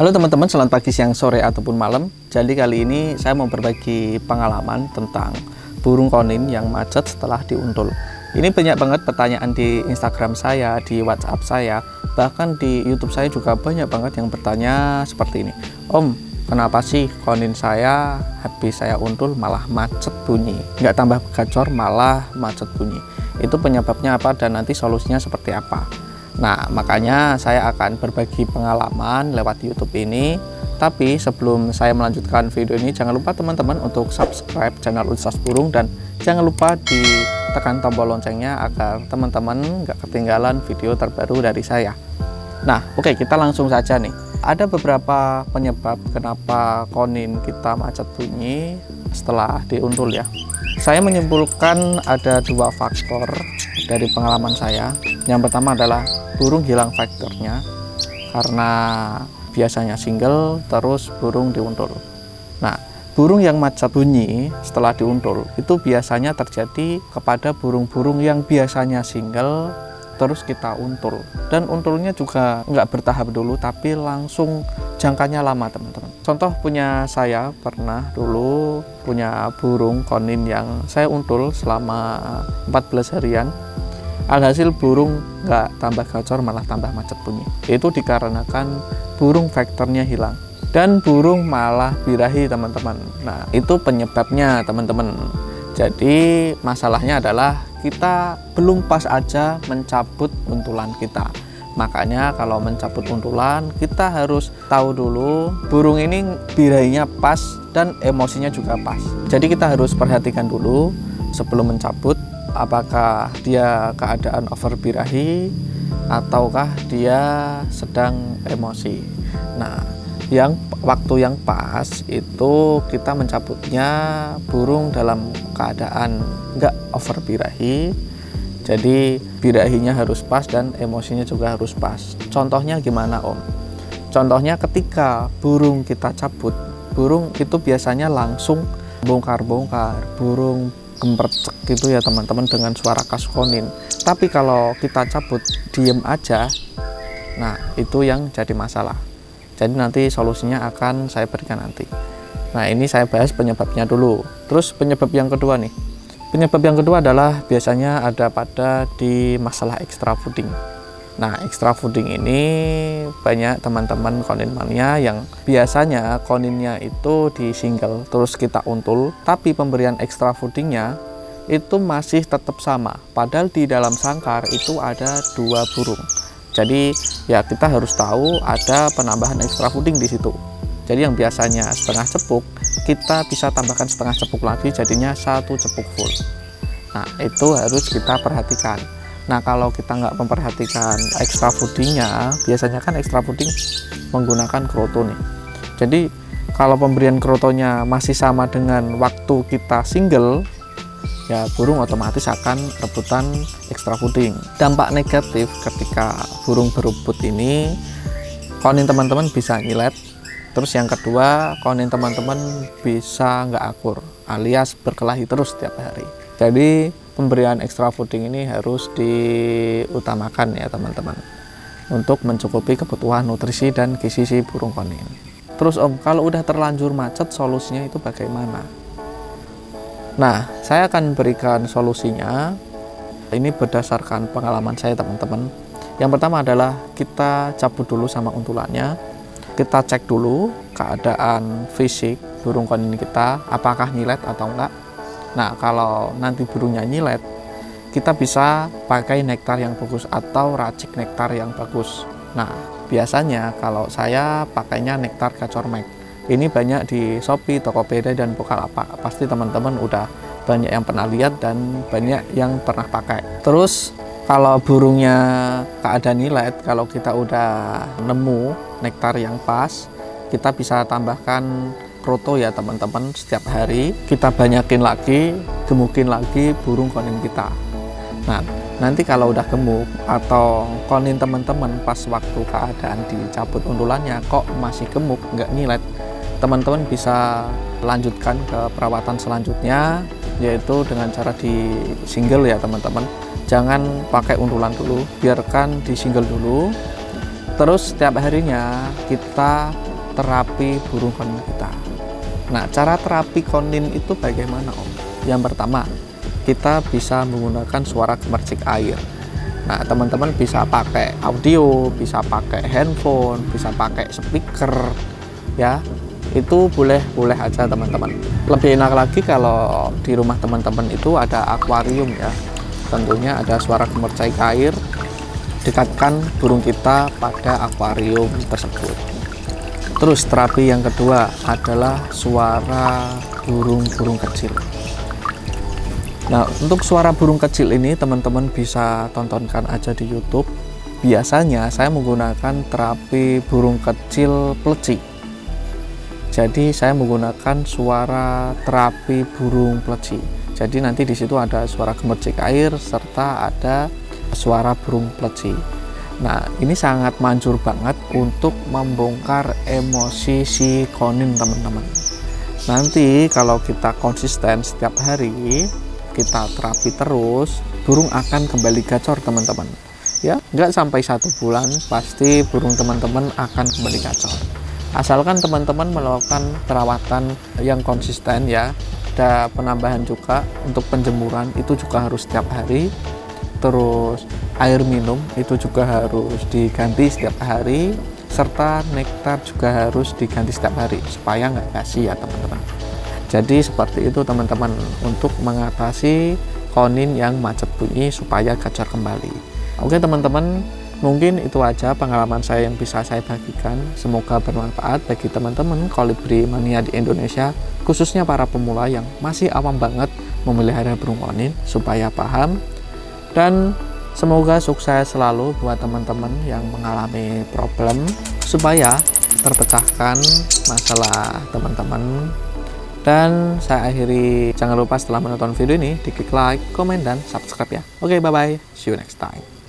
Halo teman-teman, selamat pagi, siang, sore, ataupun malam. Jadi kali ini saya mau berbagi pengalaman tentang burung konin yang macet setelah diuntul. Ini banyak banget pertanyaan di Instagram saya, di WhatsApp saya, bahkan di YouTube saya juga banyak banget yang bertanya seperti ini. Om, kenapa sih konin saya habis saya untul malah macet bunyi? Nggak tambah gacor, malah macet bunyi. Itu penyebabnya apa dan nanti solusinya seperti apa? Nah, makanya saya akan berbagi pengalaman lewat YouTube ini. Tapi sebelum saya melanjutkan video ini, jangan lupa teman-teman untuk subscribe channel Universitas Burung dan jangan lupa ditekan tombol loncengnya agar teman-teman nggak ketinggalan video terbaru dari saya. Nah, oke, kita langsung saja nih. Ada beberapa penyebab kenapa konin kita macet bunyi setelah diuntul ya. Saya menyimpulkan ada dua faktor dari pengalaman saya. Yang pertama adalah burung hilang faktornya karena biasanya single terus burung diuntul. Nah, burung yang macet bunyi setelah diuntul itu biasanya terjadi kepada burung-burung yang biasanya single terus kita untul, dan untulnya juga nggak bertahap dulu tapi langsung jangkanya lama teman-teman. Contoh punya saya pernah dulu punya burung konin yang saya untul selama 14 harian. Alhasil burung nggak tambah gacor, malah tambah macet bunyi. Itu dikarenakan burung faktornya hilang dan burung malah birahi teman-teman. Nah, itu penyebabnya teman-teman. Jadi masalahnya adalah kita belum pas aja mencabut untulan kita. Makanya kalau mencabut untulan kita harus tahu dulu burung ini birahinya pas dan emosinya juga pas. Jadi kita harus perhatikan dulu sebelum mencabut, apakah dia keadaan over birahi ataukah dia sedang emosi. Nah, waktu yang pas itu kita mencabutnya burung dalam keadaan nggak over birahi. Jadi birahinya harus pas dan emosinya juga harus pas. Contohnya gimana Om? Contohnya ketika burung kita cabut, burung itu biasanya langsung bongkar-bongkar, burung gempercek gitu ya teman-teman dengan suara khas konin. Tapi kalau kita cabut diem aja, nah itu yang jadi masalah. Jadi nanti solusinya akan saya berikan nanti. Nah, ini saya bahas penyebabnya dulu. Terus penyebab yang kedua nih. Penyebab yang kedua adalah biasanya ada pada di masalah extra fooding. Nah, extra fooding ini banyak teman-teman konin mania yang biasanya koninnya itu di single terus kita untul, tapi pemberian extra foodingnya itu masih tetap sama. Padahal di dalam sangkar itu ada 2 burung. Jadi ya kita harus tahu ada penambahan extra fooding di situ. Jadi yang biasanya setengah cepuk, kita bisa tambahkan setengah cepuk lagi, jadinya 1 cepuk full. Nah, itu harus kita perhatikan. Nah, kalau kita nggak memperhatikan extra foodingnya, biasanya kan extra fooding menggunakan kroto nih. Jadi kalau pemberian krotonya masih sama dengan waktu kita single, ya burung otomatis akan rebutan extra fooding. Dampak negatif ketika burung berebut ini, konin teman-teman bisa nyilet. Terus yang kedua, konin teman-teman bisa nggak akur, alias berkelahi terus setiap hari. Jadi pemberian extra fooding ini harus diutamakan ya teman-teman, untuk mencukupi kebutuhan nutrisi dan gizi si burung konin. Terus Om, kalau udah terlanjur macet solusinya itu bagaimana? Nah, saya akan berikan solusinya. Ini berdasarkan pengalaman saya teman-teman. Yang pertama adalah kita cabut dulu sama untulannya. Kita cek dulu keadaan fisik burung konin kita, apakah nyilet atau enggak. Nah, kalau nanti burungnya nyilet, kita bisa pakai nektar yang bagus atau racik nektar yang bagus. Nah, biasanya kalau saya pakainya nektar gacor meg. Ini banyak di Shopee, Tokopedia, dan Bukalapak. Pasti teman-teman udah banyak yang pernah lihat dan banyak yang pernah pakai. Terus kalau burungnya keadaan nyilet, kalau kita udah nemu nektar yang pas, kita bisa tambahkan kroto ya teman-teman. Setiap hari kita banyakin lagi, gemukin lagi burung konin kita. Nah, nanti kalau udah gemuk atau konin teman-teman pas waktu keadaan dicabut untulannya kok masih gemuk, nggak nyilet, teman-teman bisa lanjutkan ke perawatan selanjutnya, yaitu dengan cara di single ya teman-teman. Jangan pakai untulan dulu, biarkan di single dulu. Terus setiap harinya kita terapi burung konin kita. Nah, cara terapi konin itu bagaimana Om? Yang pertama, kita bisa menggunakan suara gemercik air. Nah, teman-teman bisa pakai audio, bisa pakai handphone, bisa pakai speaker, ya. Itu boleh aja teman-teman. Lebih enak lagi kalau di rumah teman-teman itu ada akuarium ya. Tentunya ada suara gemercik air, dekatkan burung kita pada akuarium tersebut. Terus terapi yang kedua adalah suara burung-burung kecil. Nah, untuk suara burung kecil ini teman-teman bisa tontonkan aja di YouTube. Biasanya saya menggunakan terapi burung kecil pleci. Jadi saya menggunakan suara terapi burung pleci. Jadi nanti di situ ada suara gemercik air serta ada suara burung pleci. Nah, ini sangat manjur banget untuk membongkar emosi si konin teman-teman. Nanti kalau kita konsisten setiap hari, kita terapi terus, burung akan kembali gacor teman-teman. Ya, nggak sampai 1 bulan, pasti burung teman-teman akan kembali gacor. Asalkan teman-teman melakukan perawatan yang konsisten ya. Ada penambahan juga untuk penjemuran, itu juga harus setiap hari. Terus air minum itu juga harus diganti setiap hari, serta nektar juga harus diganti setiap hari supaya nggak basi ya teman-teman. Jadi seperti itu teman-teman untuk mengatasi konin yang macet bunyi supaya gacor kembali. Oke teman-teman, mungkin itu aja pengalaman saya yang bisa saya bagikan. Semoga bermanfaat bagi teman-teman kolibri mania di Indonesia, khususnya para pemula yang masih awam banget memelihara burung konin, supaya paham. Dan semoga sukses selalu buat teman-teman yang mengalami problem, supaya terpecahkan masalah teman-teman. Dan saya akhiri, jangan lupa setelah menonton video ini di klik like, komen, dan subscribe ya. Oke, bye-bye. See you next time.